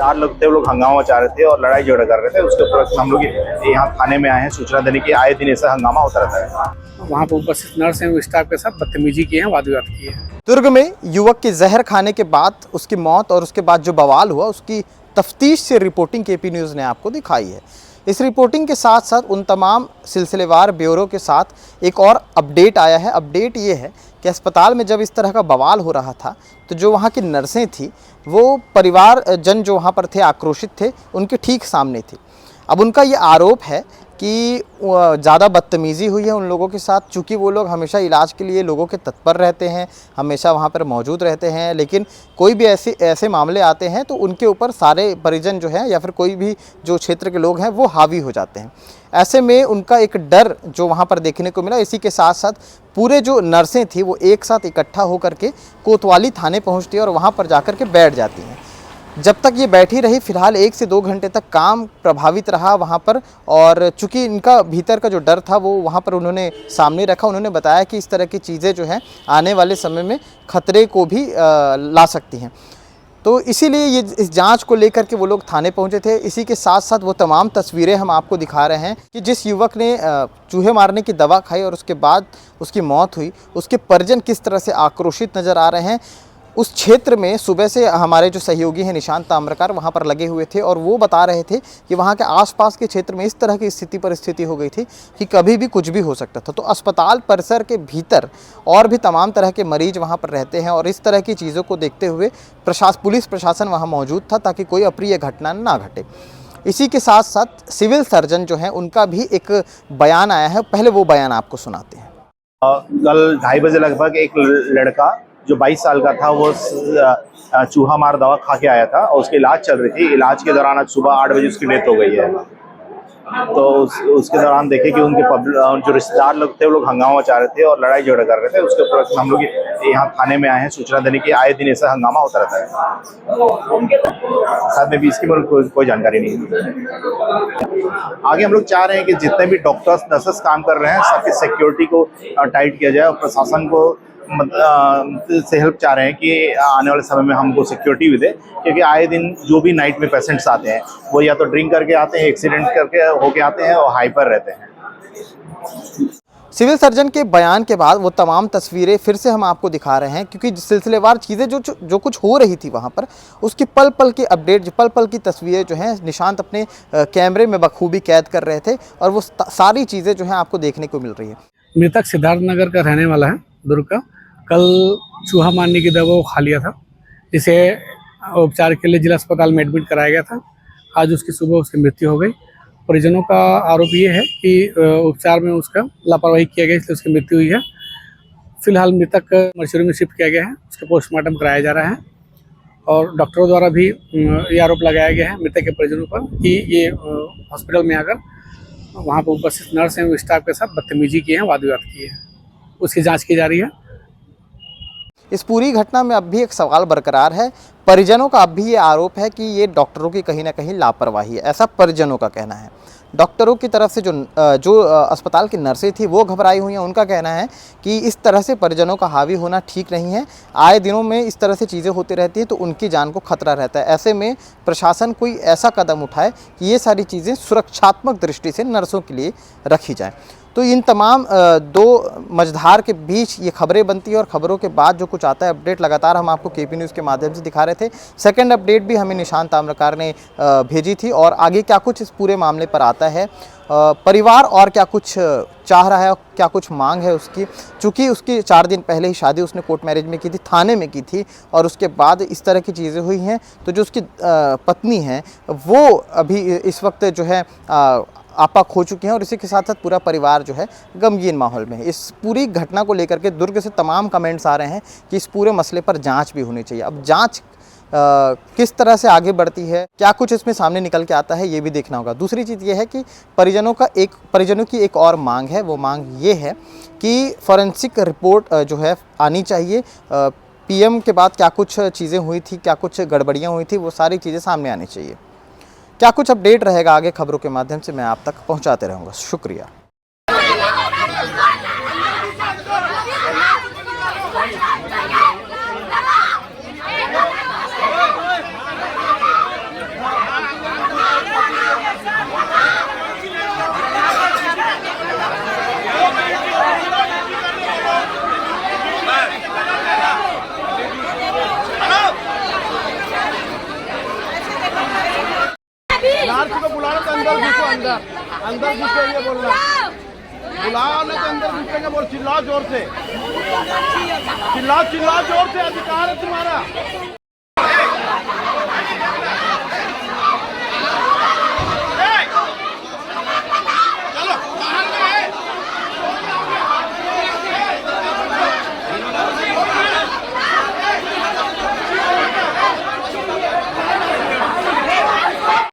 रिश्तेदार लोग थे, वो लोग हंगामा मचा रहे थे और लड़ाई झगड़ा कर रहे थे। उसके ऊपर हम लोग यहाँ थाने में आए हैं सूचना देने की। आए दिन ऐसा हंगामा होता रहता है। वहाँ पर उपस्थित नर्स एवं स्टाफ के साथ बदतमीजी की है, वाद विवाद की है। दुर्ग में युवक के जहर खाने के बाद उसकी मौत और उसके बाद जो बवाल हुआ उसकी तफ्तीश से रिपोर्टिंग केपी न्यूज़ ने आपको दिखाई है। इस रिपोर्टिंग के साथ साथ उन तमाम सिलसिलेवार ब्योरों के साथ एक और अपडेट आया है। अपडेट ये है कि अस्पताल में जब इस तरह का बवाल हो रहा था तो जो वहाँ की नर्सें थी वो परिवार जन जो वहाँ पर थे आक्रोशित थे, उनके ठीक सामने थी। अब उनका ये आरोप है कि ज़्यादा बदतमीज़ी हुई है उन लोगों के साथ, चूँकि वो लोग हमेशा इलाज के लिए लोगों के तत्पर रहते हैं, हमेशा वहाँ पर मौजूद रहते हैं, लेकिन कोई भी ऐसे मामले आते हैं तो उनके ऊपर सारे परिजन जो हैं या फिर कोई भी जो क्षेत्र के लोग हैं वो हावी हो जाते हैं। ऐसे में उनका एक डर जो वहाँ पर देखने को मिला। इसी के साथ साथ पूरे जो नर्सें थी वो एक साथ इकट्ठा होकर के कोतवाली थाने पहुँचती है और वहाँ पर जाकर के बैठ जाती हैं। जब तक ये बैठी रही, फिलहाल 1 से 2 घंटे तक काम प्रभावित रहा वहाँ पर, और चूँकि इनका भीतर का जो डर था वो वहाँ पर उन्होंने सामने रखा। उन्होंने बताया कि इस तरह की चीज़ें जो हैं आने वाले समय में खतरे को भी ला सकती हैं। तो इसीलिए ये इस जांच को लेकर के वो लोग थाने पहुंचे थे। इसी के साथ साथ वो तमाम तस्वीरें हम आपको दिखा रहे हैं कि जिस युवक ने चूहे मारने की दवा खाई और उसके बाद उसकी मौत हुई, उसके परिजन किस तरह से आक्रोशित नज़र आ रहे हैं। उस क्षेत्र में सुबह से हमारे जो सहयोगी हैं निशांत ताम्रकार वहाँ पर लगे हुए थे और वो बता रहे थे कि वहाँ के आसपास के क्षेत्र में इस तरह की परिस्थिति हो गई थी कि कभी भी कुछ भी हो सकता था। तो अस्पताल परिसर के भीतर और भी तमाम तरह के मरीज वहाँ पर रहते हैं और इस तरह की चीज़ों को देखते हुए पुलिस प्रशासन वहाँ मौजूद था ताकि कोई अप्रिय घटना ना घटे। इसी के साथ साथ सिविल सर्जन जो हैं उनका भी एक बयान आया है, पहले वो बयान आपको सुनाते हैं। कल 2:30 बजे लगभग एक लड़का जो 22 साल का था वो चूहा मार दवा खा के आया था और उसकी इलाज चल रही थी। इलाज के दौरान आज सुबह 8 बजे उसकी डेथ हो गई है। तो उसके दौरान देखे कि उनके जो रिश्तेदार लोग थे वो लोग हंगामा मचा रहे थे और लड़ाई झगड़ा कर रहे थे। उसके ऊपर हम लोग यहाँ थाने में आए हैं सूचना देने की। आए दिन ऐसा हंगामा होता रहता है। साथ में भी इसकी कोई जानकारी नहीं है। आगे हम लोग चाह रहे हैं कि जितने भी डॉक्टर्स नर्सेस काम कर रहे हैं सबकी सिक्योरिटी को टाइट किया जाए और प्रशासन को से हेल्प चाह रहे हैं कि आने वाले समय में हमको सिक्योरिटी भी दे, क्योंकि आए दिन जो भी नाइट में पेशेंट्स आते हैं वो या तो ड्रिंक करके आते हैं, एक्सीडेंट करके होके आते हैं और हाइपर रहते हैं। सिविल सर्जन के बयान के बाद वो तमाम तस्वीरें फिर से हम आपको दिखा रहे हैं, क्योंकि सिलसिलेवार चीज़ें जो कुछ हो रही थी वहाँ पर उसकी पल पल की अपडेट, पल पल की तस्वीरें जो हैं निशांत अपने कैमरे में बखूबी कैद कर रहे थे और वो सारी चीज़ें जो हैं आपको देखने को मिल रही है। मृतक सिद्धार्थ नगर का रहने वाला है, दुर्ग का। कल चूहा मारने की दवा वो खा लिया था, जिसे उपचार के लिए जिला अस्पताल में एडमिट कराया गया था। आज उसकी सुबह उसकी मृत्यु हो गई। परिजनों का आरोप ये है कि उपचार में उसका लापरवाही किया गया, इसलिए उसकी मृत्यु हुई है। फिलहाल मृतक मर्चुरी में शिफ्ट किया गया है, उसका पोस्टमार्टम कराया जा रहा है और डॉक्टरों द्वारा भी ये आरोप लगाया गया है मृतक के परिजनों पर कि ये हॉस्पिटल में आकर वहाँ पर उपस्थित नर्स एवं स्टाफ के साथ बदतमीजी की है, वाद विवाद की है। उसकी जाँच की जा रही है। इस पूरी घटना में अब भी एक सवाल बरकरार है। परिजनों का अब भी ये आरोप है कि ये डॉक्टरों की कहीं ना कहीं लापरवाही है, ऐसा परिजनों का कहना है। डॉक्टरों की तरफ से जो अस्पताल की नर्सें थी वो घबराई हुई हैं। उनका कहना है कि इस तरह से परिजनों का हावी होना ठीक नहीं है। आए दिनों में इस तरह से चीज़ें होती रहती हैं तो उनकी जान को खतरा रहता है। ऐसे में प्रशासन कोई ऐसा कदम उठाए कि ये सारी चीज़ें सुरक्षात्मक दृष्टि से नर्सों के लिए रखी जाए। तो इन तमाम दो मझधार के बीच ये खबरें बनती है और खबरों के बाद जो कुछ आता है अपडेट लगातार हम आपको केपी न्यूज़ के माध्यम से दिखा रहे थे। सेकंड अपडेट भी हमें निशांत ताम्रकार ने भेजी थी और आगे क्या कुछ इस पूरे मामले पर आता है, परिवार और क्या कुछ चाह रहा है, क्या कुछ मांग है उसकी। चूँकि उसकी 4 दिन पहले ही शादी उसने कोर्ट मैरिज में की थी, थाने में की थी और उसके बाद इस तरह की चीज़ें हुई हैं। तो जो उसकी पत्नी है वो अभी इस वक्त जो है आपा खो चुके हैं और इसी के साथ साथ पूरा परिवार जो है गमगीन माहौल में है। इस पूरी घटना को लेकर के दुर्ग से तमाम कमेंट्स आ रहे हैं कि इस पूरे मसले पर जांच भी होनी चाहिए। अब जांच किस तरह से आगे बढ़ती है, क्या कुछ इसमें सामने निकल के आता है, ये भी देखना होगा। दूसरी चीज़ ये है कि परिजनों की एक और मांग है। वो मांग ये है कि फॉरेंसिक रिपोर्ट जो है आनी चाहिए। पीएम के बाद क्या कुछ चीज़ें हुई थी, क्या कुछ गड़बड़ियाँ हुई थी, वो सारी चीज़ें सामने आनी चाहिए। क्या कुछ अपडेट रहेगा आगे खबरों के माध्यम से मैं आप तक पहुंचाते रहूँगा। शुक्रिया। अंदर घुसेंगे बोल रहा, बुलाओ ना तो अंदर घुसेंगे बोल, चिल्लाओ जोर से, चिल्लाओ चिल्लाओ जोर से, अधिकार है तुम्हारा।